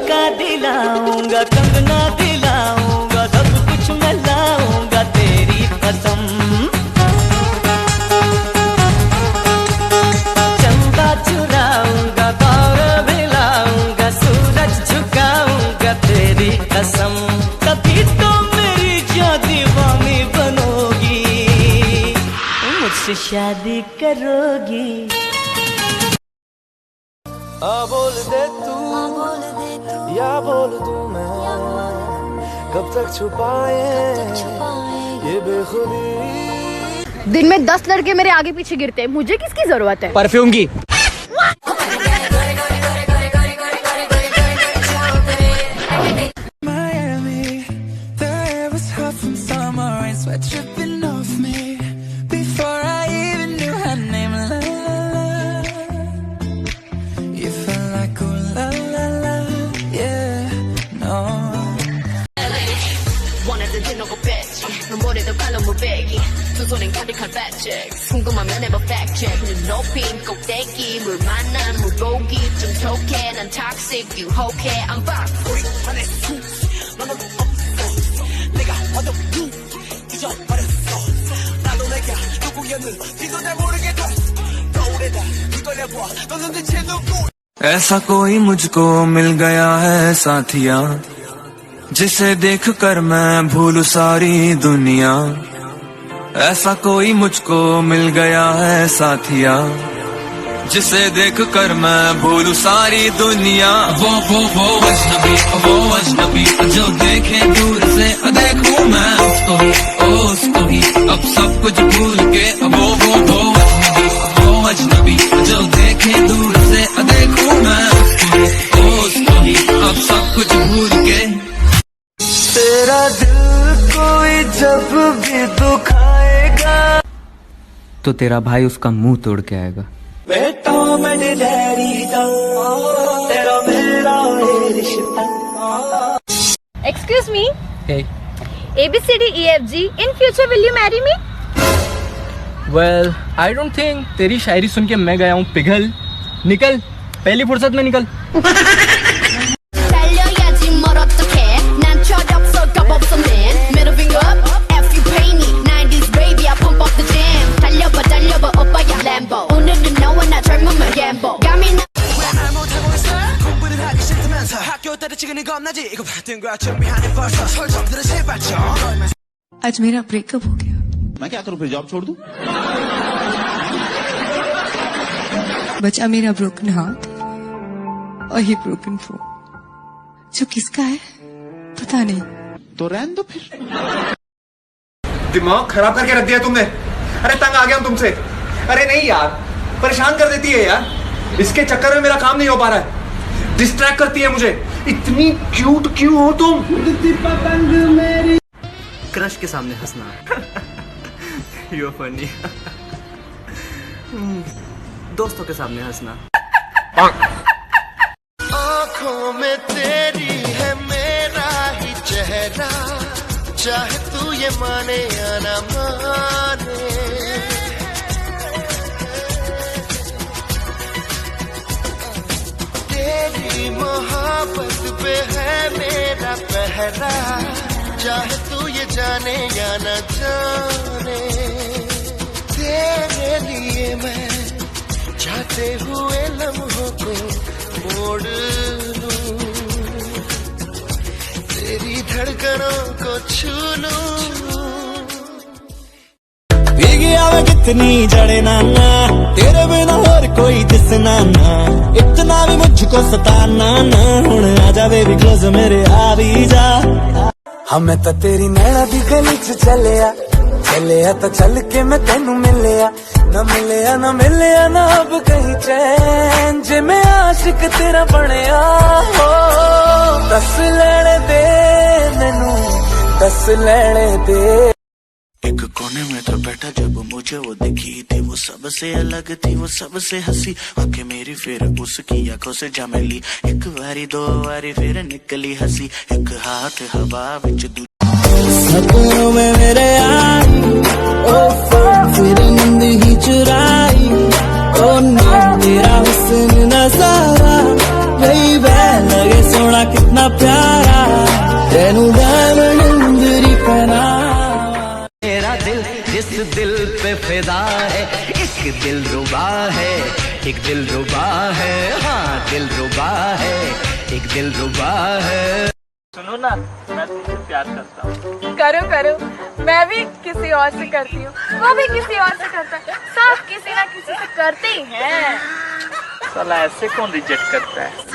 झुमका दिलाऊंगा, कंगना दिलाऊंगा, सब कुछ मैं लाऊंगा तेरी कसम। चंदा चुराऊंगा, गौर भिलाऊंगा, सूरज झुकाऊंगा तेरी कसम। तभी तो मेरी जान दीवानी बनोगी, मुझसे शादी करोगी। बोल दे तू या बोल दूं मैं, कब तक छुपाए ये बेखुदी। दिन में 10 लड़के मेरे आगे पीछे गिरते हैं, मुझे किसकी जरूरत है? परफ्यूम की। 머리도 칼로 무배기 두 손엔 가득한 fat checks 궁금하면 해봐 fact check 눈높인 꼭대기 물 만난 물고기 좀 톡해 난 toxic 유혹해 I'm back 우리만의 수 너는 없어 내가 어둡니 잊어버렸어 나도 내가 누구였는지도 잘 모르겠다 거울에다 뒤돌려봐 너는 대체 누구। ऐसा कोई मुझको मिल गया है साथिया, जिसे देखकर मैं भूलूं सारी दुनिया। ऐसा कोई मुझको मिल गया है साथिया, जिसे देखकर मैं भूलूं सारी दुनिया। वो अजनबी जो देखे दूर से देखूं मैं उसको ही अब सब कुछ भूल के। वो अजनबी जो देखे दूर से देखूं मैं उसको ही अब सब कुछ भूल के। तेरा दिल कोई जब भी दुखाएगा तो तेरा भाई उसका मुंह तोड़ के आएगा। बेटा मैंने डैडी का तेरा मेरा रिश्ता। Excuse me. Hey. ABCDEFG. In future will you marry me? Well, I don't think तेरी शायरी सुन के मैं गया हूँ पिघल। निकल, पहली फुर्सत में निकल। आज मेरा ब्रेकअप हो गया। मैं क्या करूं फिर, जॉब छोड़ दूं? बचा मेरा ब्रोकन हार्ट और ये ब्रोकन फोन, जो किसका है पता नहीं। तो रहने दो फिर। दिमाग खराब करके रख दिया तुमने। अरे तंग आ गया हूं तुमसे। अरे नहीं यार, परेशान कर देती है यार। इसके चक्कर में मेरा काम नहीं हो पा रहा है, डिस्ट्रैक्ट करती है मुझे। इतनी क्यूट क्यों हो तुम? क्रश के सामने हंसना। You are funny. दोस्तों के सामने हंसना। आँखों में तेरी है मेरा ही चेहरा, चाहे तू ये माने या ना माने। तेरी मोहब्बत पे है मेरा पहरा, चाहे तू ये जाने या न जाने। तेरे लिए मैं चाहते हुए लम्हों को मोड़ लूं, तेरी धड़कनों को छू लूं। भीगिया मैं कितनी जड़े नाना, तेरे बिना और कोई दिसना ना। इतना भी मुझको सताना ना, हुण आजा बेबी क्लोज मेरे आ भी जा। हमें तो तेरी नैना दी गली च चलिया तो चल के मैं तेनू मिलिया। ना मिलिया ना अब कहीं चैन, जे मैं आशिक तेरा बनया हो। दस लेने दे मैनू, दस लेने दे। एक कोने में तो बैठा जब मुझे वो दिखी थी, वो सबसे अलग थी, वो सबसे हंसी। आंखें मेरी फिर उसकी आंखों से जा मिली, एक बारी दो बारी फिर निकली हंसी। एक हाथ हवा विच सपनों में मेरे आई, ओ फिर नींद ही चुराई। ओ ना मेरा हुस्न नजारा, बेबी लगे सोना। बड़ा प्यारा तेनू डायमंड मुंदरी पहना मेरा दिल जिस दिल पे फिदा है एक दिल रुबा है एक दिल रुबा है हाँ दिल रुबा है एक दिल रुबा है। सुनो ना, मैं तुमसे प्यार करता हूँ। करो करो, मैं भी किसी और से करती हूँ, वो भी किसी और से करता है, सब किसी ना किसी से करते ही हैं। साला ऐसे कौन रिजेक्ट करता है?